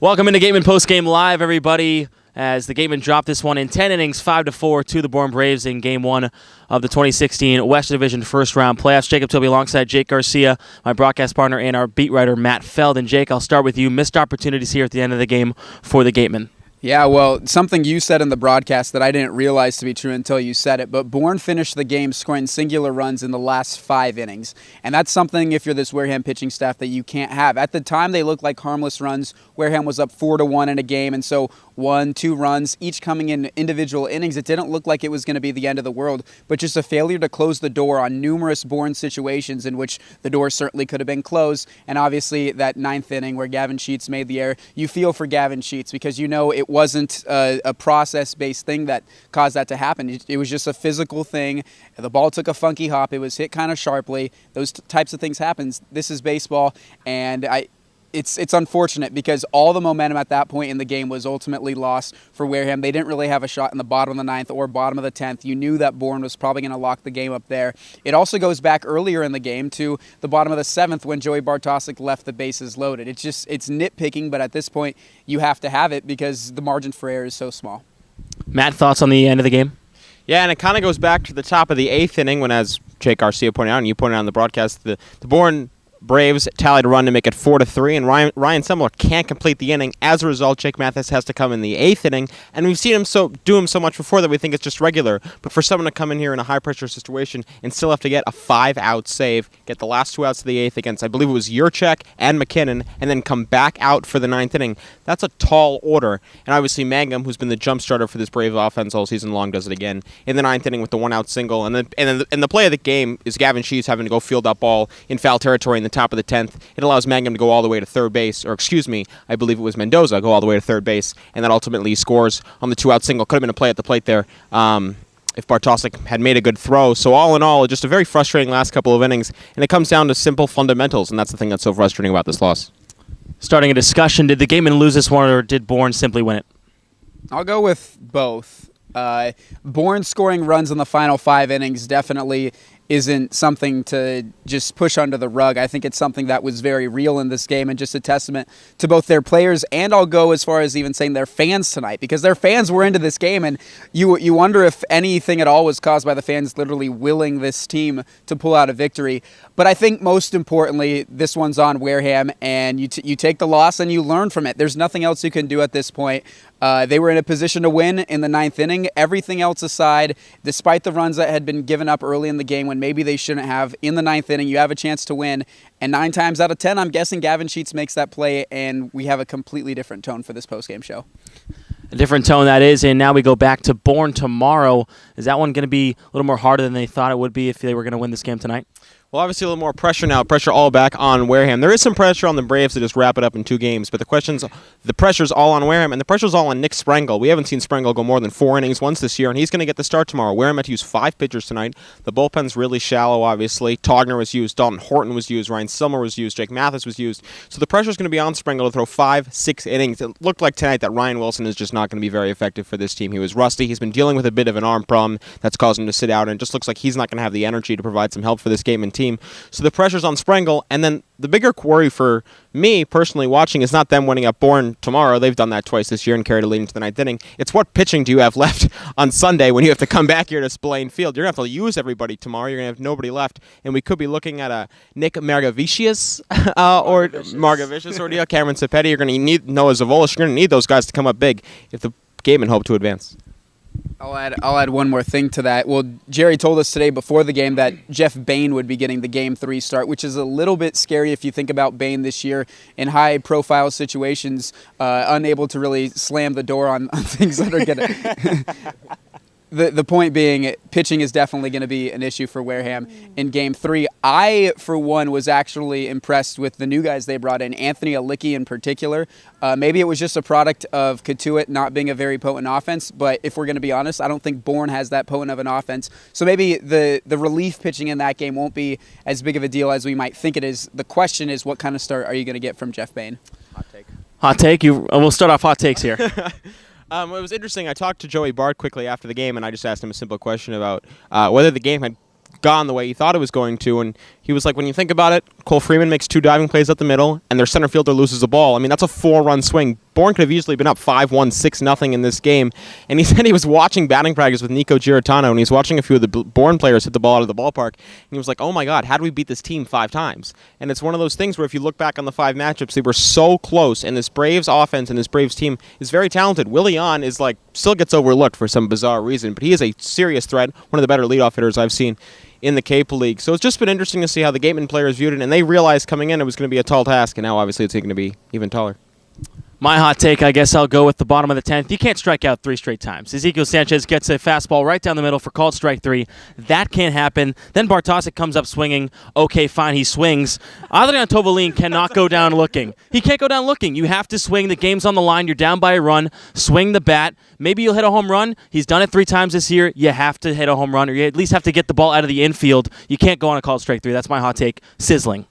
Welcome into Gatemen Postgame Live, everybody, as the Gatemen dropped this one in 10 innings, 5-4 to the Bourne Braves in Game 1 of the 2016 West Division first-round playoffs. Jacob Toby alongside Jake Garcia, my broadcast partner, and our beat writer, Matt Feld. And Jake, I'll start with you. Missed opportunities here at the end of the game for the Gatemen. Yeah, well, something you said in the broadcast that I didn't realize to be true until you said it, but Bourne finished the game scoring singular runs in the last 5 innings. And that's something, if you're this Wareham pitching staff, that you can't have. At the time, they looked like harmless runs. Wareham was up 4-1 in a game, and so 1-2 runs, each coming in individual innings. It didn't look like it was going to be the end of the world, but just a failure to close the door on numerous Bourne situations in which the door certainly could have been closed. And obviously, that 9th inning where Gavin Sheets made the error, you feel for Gavin Sheets because you know it wasn't a process-based thing that caused that to happen. It was just a physical thing. The ball took a funky hop. It was hit kind of sharply. Those types of things happen. This is baseball, and it's unfortunate because all the momentum at that point in the game was ultimately lost for Wareham. They didn't really have a shot in the bottom of the 9th or bottom of the 10th. You knew that Bourne was probably going to lock the game up there. It also goes back earlier in the game to the bottom of the 7th when Joey Bartosik left the bases loaded. It's nitpicking, but at this point you have to have it because the margin for error is so small. Matt, thoughts on the end of the game? Yeah, and it kind of goes back to the top of the 8th inning when, as Jake Garcia pointed out, and you pointed out in the broadcast, the Bourne Braves tallied a run to make it 4-3, and Ryan Semler can't complete the inning. As a result, Jake Mathis has to come in the 8th inning, and we've seen him do him so much before that we think it's just regular. But for someone to come in here in a high-pressure situation and still have to get a 5-out save, get the last 2 outs of the 8th against, I believe it was Yurchek and McKinnon, and then come back out for the 9th inning, that's a tall order. And obviously Mangum, who's been the jump starter for this Brave offense all season long, does it again in the 9th inning with the 1-out single. And the play of the game is Gavin Sheets having to go field that ball in foul territory in the top of the 10th. It allows Mangum to go all the way to third base, or excuse me, I believe it was Mendoza, go all the way to third base, and that ultimately scores on the 2-out single. Could have been a play at the plate there if Bartosik had made a good throw. So all in all, just a very frustrating last couple of innings, and it comes down to simple fundamentals, and that's the thing that's so frustrating about this loss. Starting a discussion, did the Gatemen lose this one, or did Bourne simply win it? I'll go with both. Bourne scoring runs in the final 5 innings definitely isn't something to just push under the rug. I think it's something that was very real in this game and just a testament to both their players and I'll go as far as even saying their fans tonight because their fans were into this game and you wonder if anything at all was caused by the fans literally willing this team to pull out a victory. But I think most importantly, this one's on Wareham and you take the loss and you learn from it. There's nothing else you can do at this point. They were in a position to win in the 9th inning. Everything else aside, despite the runs that had been given up early in the game when maybe they shouldn't have, in the 9th inning, you have a chance to win. And 9 times out of 10, I'm guessing Gavin Sheets makes that play, and we have a completely different tone for this postgame show. A different tone that is, and now we go back to Bourne tomorrow. Is that one going to be a little more harder than they thought it would be if they were going to win this game tonight? Well, obviously a little more pressure now. Pressure all back on Wareham. There is some pressure on the Braves to just wrap it up in 2 games, but the pressure's all on Wareham, and the pressure's all on Nick Sprengel. We haven't seen Sprengel go more than 4 innings once this year, and he's going to get the start tomorrow. Wareham had to use 5 pitchers tonight. The bullpen's really shallow, obviously. Togner was used, Dalton Horton was used, Ryan Silmer was used, Jake Mathis was used. So the pressure's going to be on Sprengel to throw 5-6 innings. It looked like tonight that Ryan Wilson is just not going to be very effective for this team. He was rusty. He's been dealing with a bit of an arm problem that's caused him to sit out, and it just looks like he's not going to have the energy to provide some help for this game and team. So the pressure's on Sprengel, and then the bigger worry for me personally watching is not them winning at Bourne tomorrow. They've done that twice this year and carried a lead into the 9th inning. It's what pitching do you have left on Sunday when you have to come back here to Spillane Field. You're going to have to use everybody tomorrow. You're going to have nobody left, and we could be looking at a Nick Margavicius or Cameron Cepetti. You're going to need Noah Zavolis. You're going to need those guys to come up big if the Gatemen hope to advance. I'll add one more thing to that. Well, Jerry told us today before the game that Jeff Bain would be getting the Game 3 start, which is a little bit scary if you think about Bain this year in high-profile situations, unable to really slam the door on things that are going to... The point being, pitching is definitely going to be an issue for Wareham in Game 3. I, for one, was actually impressed with the new guys they brought in, Anthony Alicki in particular. Maybe it was just a product of Katuitt not being a very potent offense, but if we're going to be honest, I don't think Bourne has that potent of an offense. So maybe the relief pitching in that game won't be as big of a deal as we might think it is. The question is, what kind of start are you going to get from Jeff Bain? Hot take. Hot take? We'll start off hot takes here. It was interesting. I talked to Joey Bart quickly after the game, and I just asked him a simple question about whether the game had gone the way he thought it was going to, and He was like, when you think about it, Cole Freeman makes 2 diving plays up the middle, and their center fielder loses the ball. I mean, that's a 4-run swing. Bourne could have easily been up 5-1, 6-0 in this game. And he said he was watching batting practice with Nico Giratano, and he was watching a few of the Bourne players hit the ball out of the ballpark. And he was like, oh my God, how do we beat this team 5 times? And it's one of those things where if you look back on the 5 matchups, they were so close, and this Braves offense and this Braves team is very talented. Willie On is like, still gets overlooked for some bizarre reason, but he is a serious threat, one of the better leadoff hitters I've seen in the Cape League. So it's just been interesting to see how the Gatemen players viewed it, and they realized coming in it was going to be a tall task, and now obviously it's going to be even taller. My hot take, I guess I'll go with the bottom of the 10th. You can't strike out 3 straight times. Ezekiel Sanchez gets a fastball right down the middle for called strike 3. That can't happen. Then Bartosik comes up swinging. Okay, fine, he swings. Adrian Tovalin cannot go down looking. He can't go down looking. You have to swing. The game's on the line. You're down by a run. Swing the bat. Maybe you'll hit a home run. He's done it 3 times this year. You have to hit a home run, or you at least have to get the ball out of the infield. You can't go on a called strike 3. That's my hot take. Sizzling.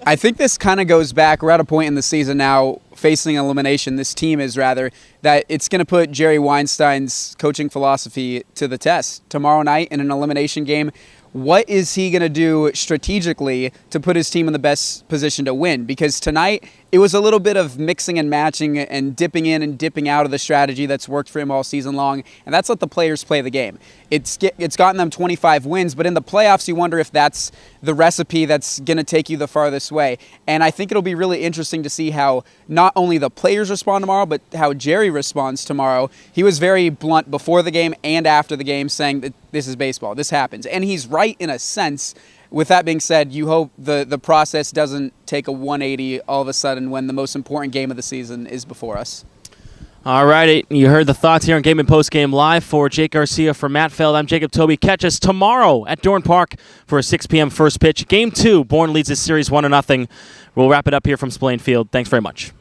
I think this kind of goes back. We're at a point in the season now, facing elimination, this team is rather, that it's going to put Jerry Weinstein's coaching philosophy to the test. Tomorrow night in an elimination game, what is he going to do strategically to put his team in the best position to win? Because tonight, it was a little bit of mixing and matching and dipping in and dipping out of the strategy that's worked for him all season long, and that's let the players play the game. It's gotten them 25 wins, but in the playoffs, you wonder if that's the recipe that's going to take you the farthest way. And I think it'll be really interesting to see how not only the players respond tomorrow, but how Jerry responds tomorrow. He was very blunt before the game and after the game, saying that this is baseball, this happens. And he's right in a sense. With that being said, you hope the process doesn't take a 180 all of a sudden when the most important game of the season is before us. All righty, you heard the thoughts here on Game and Postgame Live. For Jake Garcia, for Matt Feld, I'm Jacob Toby. Catch us tomorrow at Dorn Park for a 6 p.m. first pitch. Game 2, Bourne leads this series 1-0. We'll wrap it up here from Splain Field. Thanks very much.